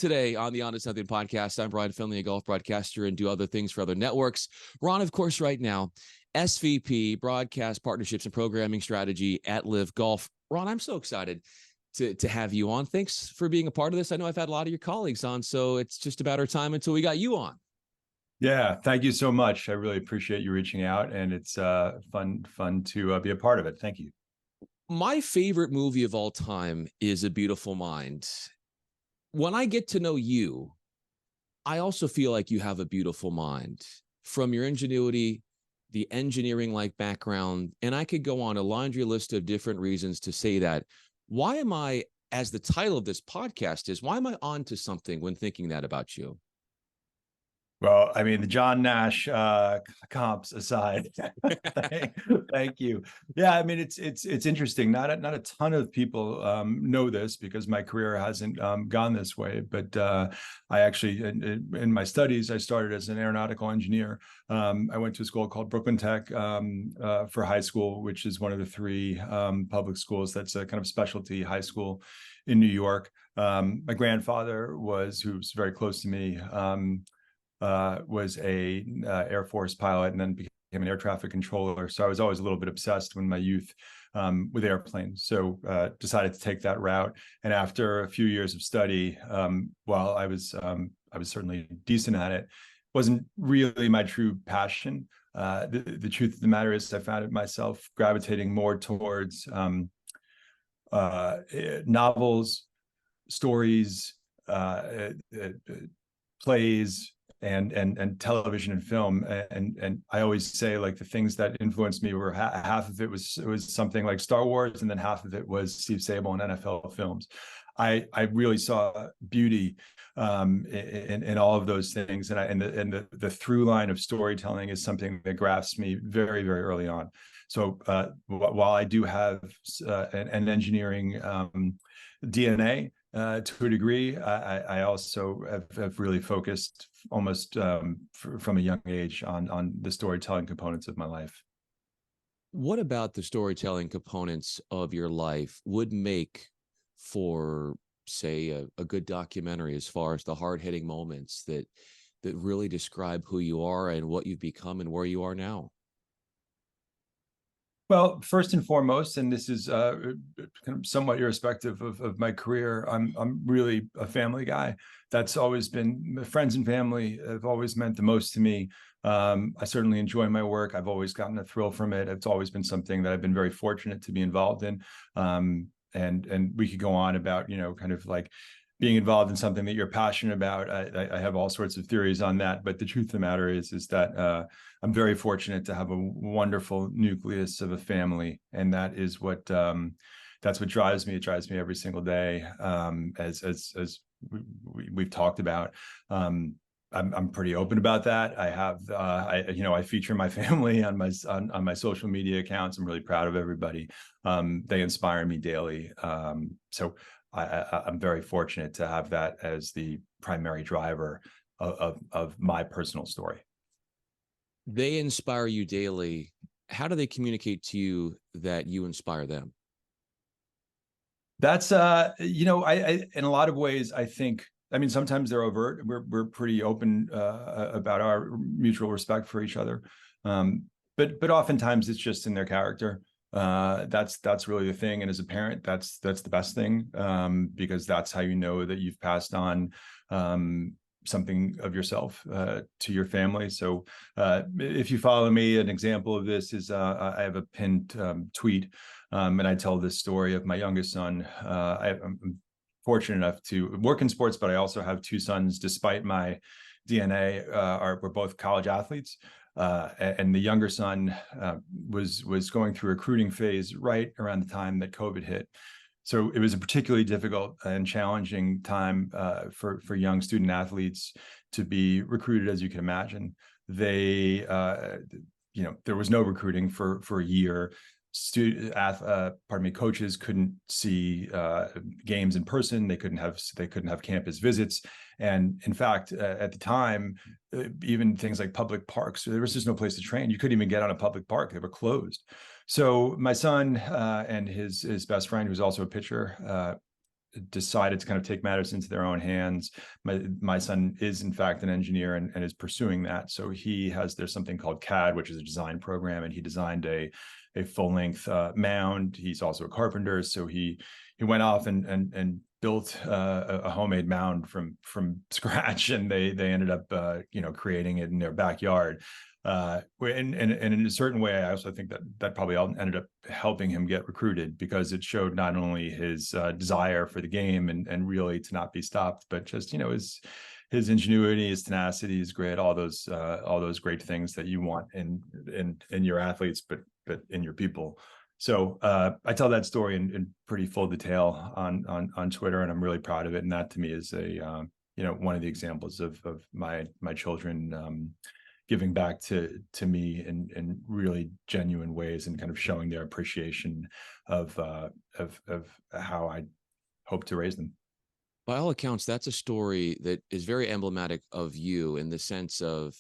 Today on the On to Something podcast, I'm Bryan Fenley, a golf broadcaster, and do other things for other networks. Ron, of course, right now, SVP, Broadcast Partnerships and Programming Strategy at LIV Golf. Ron, I'm so excited to have you on. Thanks for being a part of this. I know I've had a lot of your colleagues on, so it's just about our time until we got you on. Yeah, thank you so much. I really appreciate you reaching out, and it's fun to be a part of it. Thank you. My favorite movie of all time is A Beautiful Mind. When I get to know you, I also feel like you have a beautiful mind from your ingenuity, the engineering-like background, and I could go on a laundry list of different reasons to say that. Why am I, as the title of this podcast is, why am I on to something when thinking that about you? Well, I mean, the John Nash comps aside, thank you. Yeah, I mean, it's interesting. Not a ton of people know this because my career hasn't gone this way. But I actually, in my studies, I started as an aeronautical engineer. I went to a school called Brooklyn Tech for high school, which is one of the three public schools that's a kind of specialty high school in New York. My grandfather who was very close to me. Was a Air Force pilot and then became an air traffic controller. So I was always a little bit obsessed in my youth with airplanes. So decided to take that route. And after a few years of study, while I was certainly decent at it, wasn't really my true passion. The truth of the matter is I found myself gravitating more towards novels, stories, plays, and television and film, and I always say, like, the things that influenced me were half of it was something like Star Wars, and then half of it was Steve Sabol and NFL films. I really saw beauty in all of those things, and the through line of storytelling is something that grasps me very, very early on. So while I do have an engineering DNA, to a degree, I also have really focused almost from a young age on the storytelling components of my life. What about the storytelling components of your life would make for, say, a good documentary, as far as the hard-hitting moments that really describe who you are and what you've become and where you are now? Well, first and foremost, and this is kind of somewhat irrespective of my career, I'm really a family guy. That's always been, friends and family have always meant the most to me. I certainly enjoy my work. I've always gotten a thrill from it. It's always been something that I've been very fortunate to be involved in. And we could go on about, kind of like being involved in something that you're passionate about. I have all sorts of theories on that, but the truth of the matter is that I'm very fortunate to have a wonderful nucleus of a family, and that is that's what drives me. It drives me every single day, as we've talked about. I'm pretty open about that. I have I feature my family on my social media accounts. I'm really proud of everybody. They inspire me daily. So I'm very fortunate to have that as the primary driver of my personal story. They inspire you daily. How do they communicate to you that you inspire them? That's I in a lot of ways, I think, I mean, sometimes they're overt. We're pretty open about our mutual respect for each other, but oftentimes it's just in their character. That's really the thing. And as a parent, that's the best thing, because that's how you know that you've passed on something of yourself to your family. So if you follow me, an example of this is I have a pinned tweet, and I tell this story of my youngest son. I'm fortunate enough to work in sports, but I also have two sons. Despite my DNA, we're both college athletes. And the younger son was going through a recruiting phase right around the time that COVID hit. So it was a particularly difficult and challenging time for young student athletes to be recruited, as you can imagine. There was no recruiting for a year. Coaches couldn't see games in person. They couldn't have campus visits, and in fact, at the time, even things like public parks, there was just no place to train. You couldn't even get on a public park; they were closed. So my son and his best friend, who's also a pitcher, decided to kind of take matters into their own hands. My son is in fact an engineer and is pursuing that. So there's something called CAD, which is a design program, and he designed a full length mound. He's also a carpenter, so he went off and built a homemade mound from scratch, and they ended up creating it in their backyard. And in a certain way, I also think that probably ended up helping him get recruited, because it showed not only his desire for the game and really to not be stopped, but just his ingenuity, his tenacity, his grit, all those great things that you want in your athletes, but in your people. So I tell that story in pretty full detail on Twitter, and I'm really proud of it. And that to me is one of the examples of my children giving back to me in really genuine ways, and kind of showing their appreciation of how I hope to raise them. By all accounts, that's a story that is very emblematic of you, in the sense of,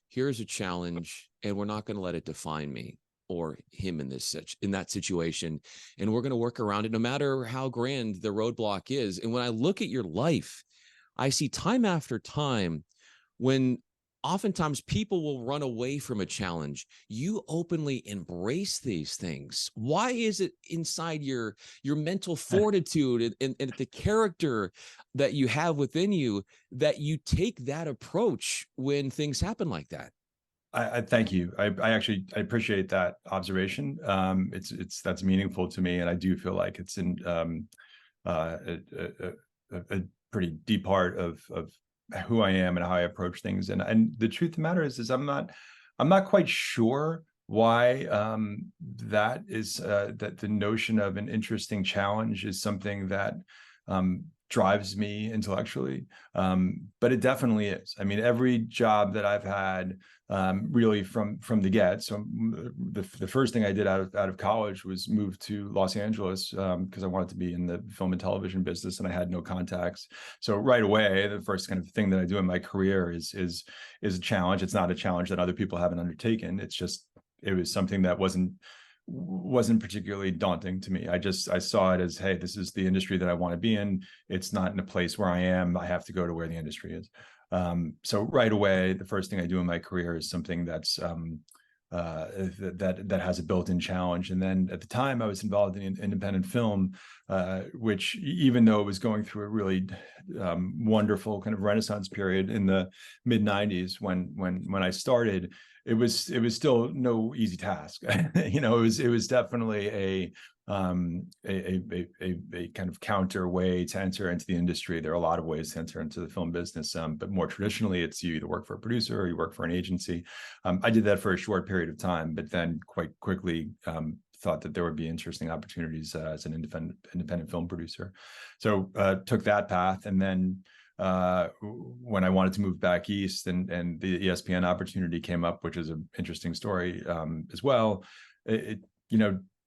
here's a challenge and we're not going to let it define me or him in that situation. And we're going to work around it no matter how grand the roadblock is. And when I look at your life, I see time after time when oftentimes people will run away from a challenge, you openly embrace these things. Why is it inside your mental fortitude and the character that you have within you that you take that approach when things happen like that? I thank you. I appreciate that observation. That's meaningful to me, and I do feel like it's in a pretty deep part of who I am and how I approach things. And the truth of the matter is I'm not quite sure why that the notion of an interesting challenge is something that drives me intellectually, but it definitely is. I mean, every job that I've had, really from the get. So the first thing I did out of college was move to Los Angeles because I wanted to be in the film and television business, and I had no contacts. So right away, the first kind of thing that I do in my career is a challenge. It's not a challenge that other people haven't undertaken. It was something that wasn't particularly daunting to me. I saw it as, hey, this is the industry that I want to be in. It's not in a place where I am. I have to go to where the industry is. So right away, the first thing I do in my career is something that's that has a built-in challenge. And then at the time, I was involved in independent film, which, even though it was going through a really wonderful kind of renaissance period in the mid '90s, when I started, it was still no easy task. It was definitely a kind of counter way to enter into the industry. There are a lot of ways to enter into the film business, but more traditionally, it's you either work for a producer or you work for an agency. I did that for a short period of time, but then quite quickly thought that there would be interesting opportunities as an independent film producer. So took that path, and then when I wanted to move back east, and the ESPN opportunity came up, which is an interesting story as well.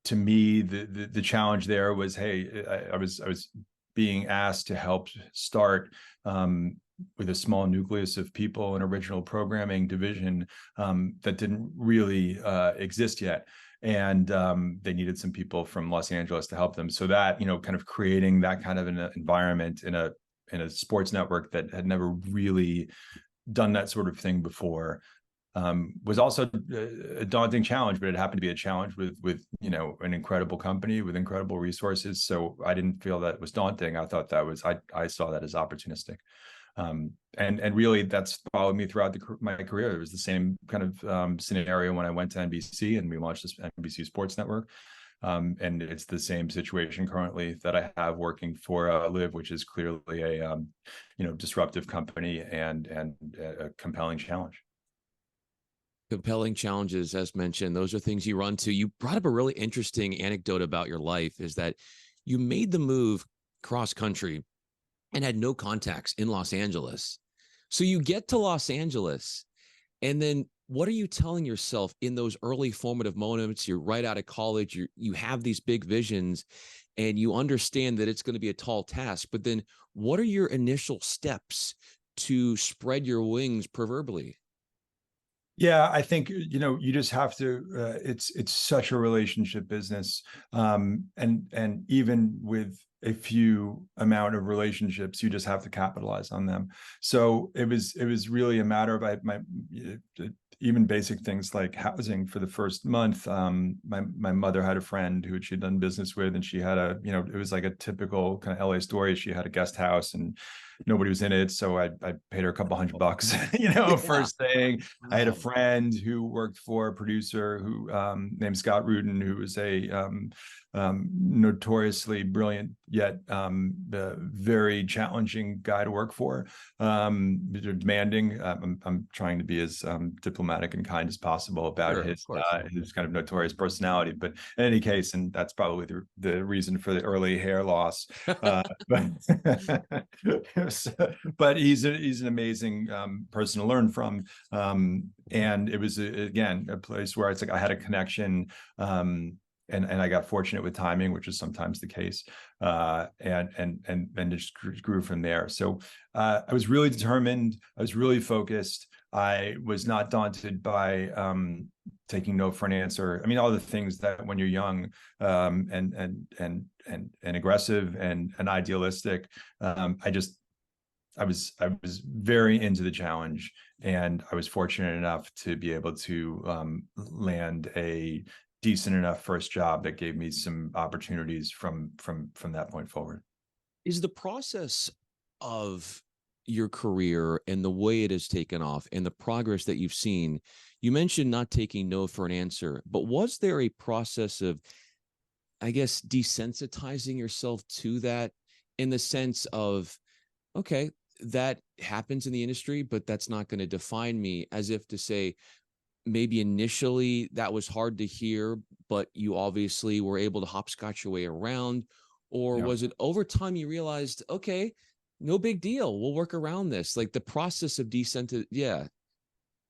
To me, the challenge there was, hey, I was being asked to help start with a small nucleus of people an original programming division that didn't really exist yet. And they needed some people from Los Angeles to help them. So that, kind of creating that kind of an environment in a sports network that had never really done that sort of thing before was also a daunting challenge, but it happened to be a challenge with an incredible company with incredible resources. So I didn't feel that it was daunting. I thought that was, I saw that as opportunistic. And really that's followed me throughout my career. It was the same kind of scenario when I went to NBC and we launched this NBC Sports Network. And it's the same situation currently that I have working for LIV, which is clearly a disruptive company and a compelling challenge. Compelling challenges, as mentioned, those are things you run to. You brought up a really interesting anecdote about your life, is that you made the move cross country and had no contacts in Los Angeles. So you get to Los Angeles, and then what are you telling yourself in those early formative moments? You're right out of college, you have these big visions, and you understand that it's going to be a tall task. But then what are your initial steps to spread your wings proverbially? Yeah, I think, you just have to, it's such a relationship business. And even with a few amount of relationships. You just have to capitalize on them. So it was really a matter of my even basic things like housing for the first month. My mother had a friend who she'd done business with, and she had a, it was like a typical kind of LA story. She had a guest house and nobody was in it. So I paid her a couple $100, first thing. I had a friend who worked for a producer who named Scott Rudin, who was a notoriously brilliant yet very challenging guy to work for, demanding. I'm trying to be as diplomatic and kind as possible about his kind of notorious personality, but in any case, and that's probably the reason for the early hair loss. But he's an amazing person to learn from, and it was again a place where it's like I had a connection. And I got fortunate with timing, which is sometimes the case, and just grew from there. So I was really determined. I was really focused. I was not daunted by taking no for an answer. I mean, all the things that when you're young and aggressive and idealistic, I was very into the challenge, and I was fortunate enough to be able to land a decent enough first job that gave me some opportunities from that point forward. Is the process of your career and the way it has taken off and the progress that you've seen, you mentioned not taking no for an answer, but was there a process of, I guess, desensitizing yourself to that, in the sense of, okay, that happens in the industry, but that's not going to define me, as if to say, maybe initially that was hard to hear, but you obviously were able to hopscotch your way around? Or was it over time you realized, okay, no big deal, we'll work around this? Like the process of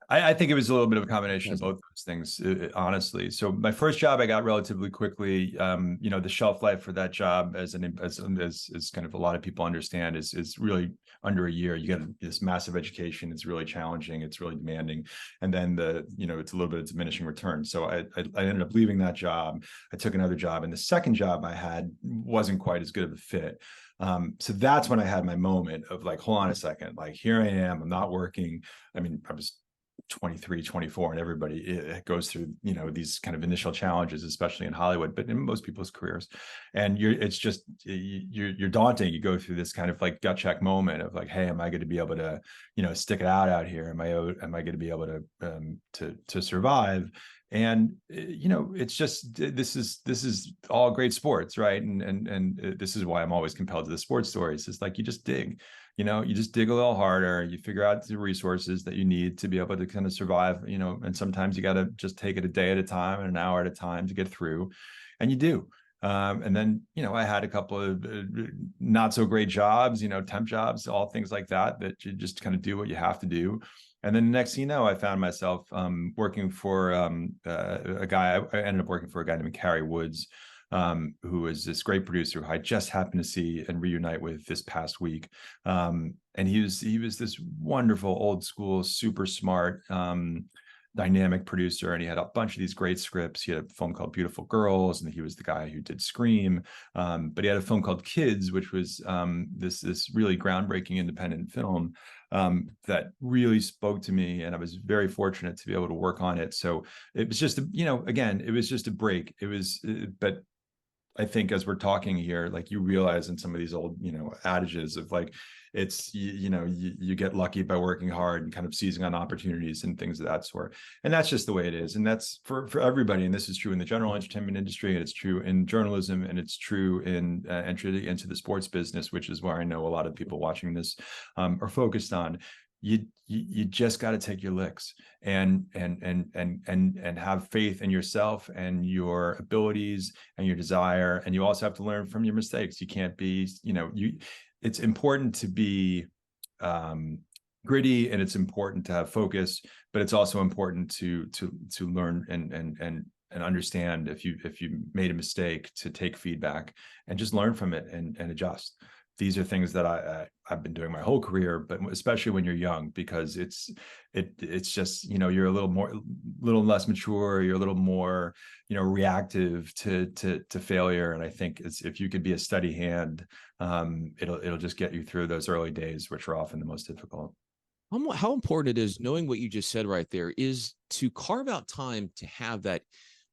I think it was a little bit of a combination of both those things, honestly. So my first job I got relatively quickly. The shelf life for that job, as kind of a lot of people understand, is really under a year. You get this massive education. It's really challenging. It's really demanding, and then it's a little bit of diminishing return. So I ended up leaving that job. I took another job, and the second job I had wasn't quite as good of a fit. So that's when I had my moment of like, hold on a second, like here I am, I'm not working. I mean, I was 23, 24, and everybody goes through, these kind of initial challenges, especially in Hollywood, but in most people's careers. And you're daunting. You go through this kind of like gut check moment of like, hey, am I going to be able to, stick it out here? Am I going to be able to survive? And it's just, this is all great sports, right? And this is why I'm always compelled to the sports stories. It's like you just dig. You just dig a little harder, you figure out the resources that you need to be able to kind of survive, and sometimes you got to just take it a day at a time and an hour at a time to get through, and you do. And then, I had a couple of not so great jobs, temp jobs, all things like that you just kind of do what you have to do. And then the next thing you know, I found myself working for a guy. I ended up working for a guy named Carrie Woods, who was this great producer who I just happened to see and reunite with this past week. And he was this wonderful, old school, super smart, dynamic producer, and he had a bunch of these great scripts. He had a film called Beautiful Girls, and he was the guy who did Scream. But he had a film called Kids, which was this really groundbreaking independent film that really spoke to me, and I was very fortunate to be able to work on it. So it was just, again, it was just a break. It was, but I think as we're talking here, like you realize in some of these old, adages of like, it's, you get lucky by working hard and kind of seizing on opportunities and things of that sort. And that's just the way it is. And that's for everybody. And this is true in the general entertainment industry, and it's true in journalism, and it's true in entry into the sports business, which is where I know a lot of people watching this are focused on. You just got to take your licks and have faith in yourself and your abilities and your desire. And you also have to learn from your mistakes. You can't be, it's important to be gritty, and it's important to have focus, but it's also important to learn and understand if you made a mistake, to take feedback and just learn from it and adjust. these are things that I've been doing my whole career, but especially when you're young, because it's just, you know, you're a little less mature, you're a little more, you know, reactive to failure. And I think if you could be a steady hand, it'll just get you through those early days, which are often the most difficult. How important it is, knowing what you just said right there, is to carve out time to have that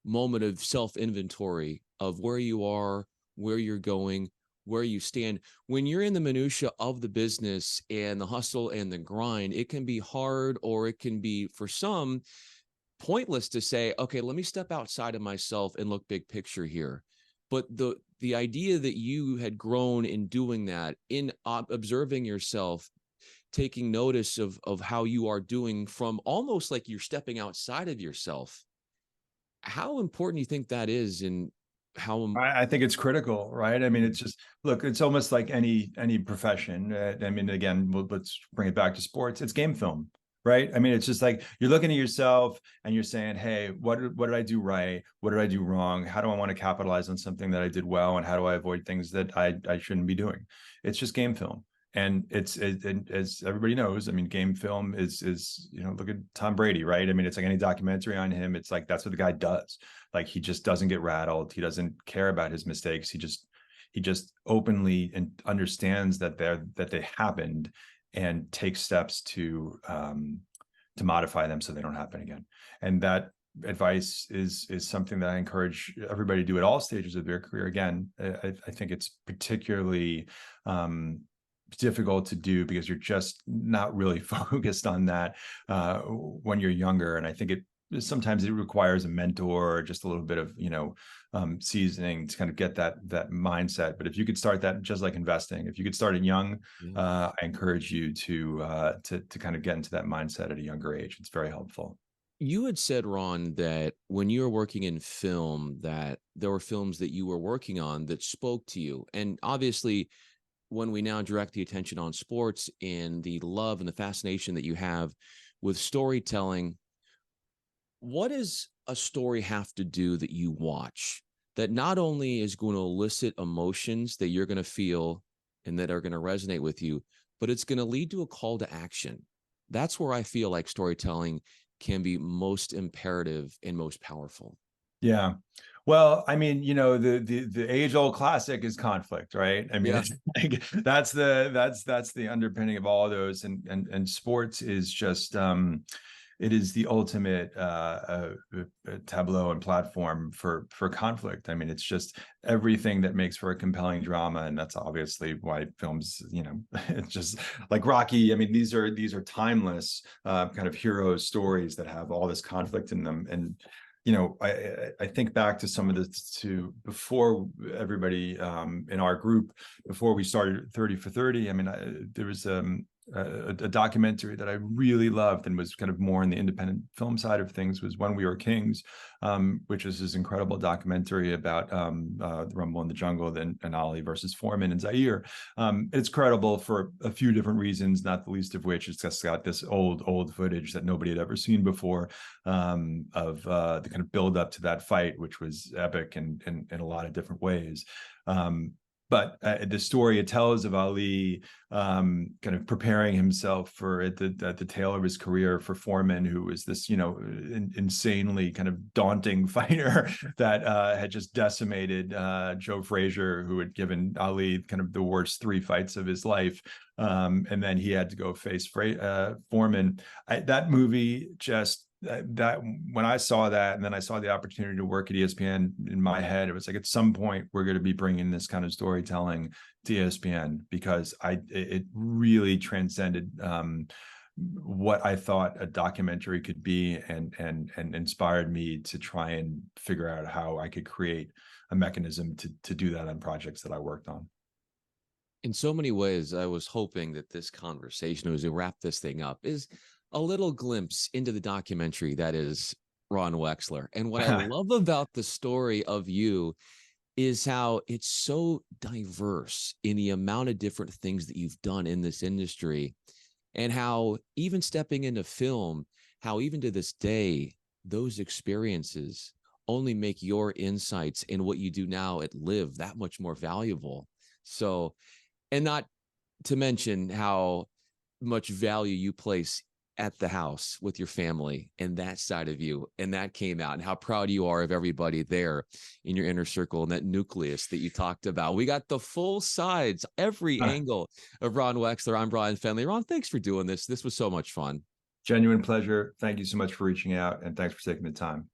moment of self inventory of where you are, where you're going, where you stand. When you're in the minutia of the business and the hustle and the grind, it can be hard, or it can be, for some, pointless to say, okay, let me step outside of myself and look big picture here. But the idea that you had grown in doing that, in observing yourself, taking notice of how you are doing, from almost like you're stepping outside of yourself, how important do you think that is? And how I think it's critical, right? I mean, it's just, look, it's almost like any profession. I mean, again, let's bring it back to sports. It's game film, right? I mean, it's just like you're looking at yourself and you're saying, hey, what did I do right? What did I do wrong? How do I want to capitalize on something that I did well? And how do I avoid things that I shouldn't be doing? It's just game film. And as everybody knows, I mean, game film is, you know, look at Tom Brady, right? I mean, it's like any documentary on him. It's like, that's what the guy does. Like, he just doesn't get rattled. He doesn't care about his mistakes. He just openly and understands that they happened, and takes steps to modify them so they don't happen again. And that advice is something that I encourage everybody to do at all stages of their career. Again, I think it's particularly difficult to do because you're just not really focused on that when you're younger. And I think sometimes it requires a mentor, or just a little bit of, you know, seasoning to kind of get that mindset. But if you could start that, just like investing, if you could start it young, I encourage you to kind of get into that mindset at a younger age. It's very helpful. You had said, Ron, that when you were working in film, that there were films that you were working on that spoke to you. And obviously, when we now direct the attention on sports and the love and the fascination that you have with storytelling, what does a story have to do that you watch that not only is going to elicit emotions that you're going to feel and that are going to resonate with you, but it's going to lead to a call to action? That's where I feel like storytelling can be most imperative and most powerful. Yeah. Well, I mean, you know, the age old classic is conflict, right? I mean, Yeah. it's like, that's the underpinning of all of those, and sports is just it is the ultimate tableau and platform for conflict. I mean, it's just everything that makes for a compelling drama, and that's obviously why films, you know, it's just like Rocky. I mean, these are timeless kind of hero stories that have all this conflict in them. And you know, I think back to some of this, to before everybody in our group, before we started 30 for 30. I mean, there was a documentary that I really loved and was kind of more in the independent film side of things, was When We Were Kings, which is this incredible documentary about the Rumble in the Jungle and Ali versus Foreman and Zaire. It's credible for a few different reasons, not the least of which it's just got this old footage that nobody had ever seen before, of the kind of build up to that fight, which was epic in a lot of different ways. But the story it tells of Ali kind of preparing himself for at the tail of his career for Foreman, who was this, you know, insanely kind of daunting fighter that had just decimated Joe Frazier, who had given Ali kind of the worst 3 fights of his life. And then he had to go face Foreman. That movie just, that when I saw that, and then I saw the opportunity to work at ESPN, in my head, it was like, at some point we're going to be bringing this kind of storytelling to ESPN, because it really transcended what I thought a documentary could be, and inspired me to try and figure out how I could create a mechanism to do that on projects that I worked on. In so many ways, I was hoping that this conversation, as we wrap this thing up, is a little glimpse into the documentary that is Ron Wechsler. And what I love about the story of you is how it's so diverse in the amount of different things that you've done in this industry, and how even stepping into film, how even to this day, those experiences only make your insights in what you do now at LIV that much more valuable. So And not to mention how much value you place at the house with your family and that side of you. And that came out, and how proud you are of everybody there in your inner circle and that nucleus that you talked about. We got the full sides, every angle of Ron Wechsler. I'm Bryan Fenley. Ron, thanks for doing this. This was so much fun. Genuine pleasure. Thank you so much for reaching out, and thanks for taking the time.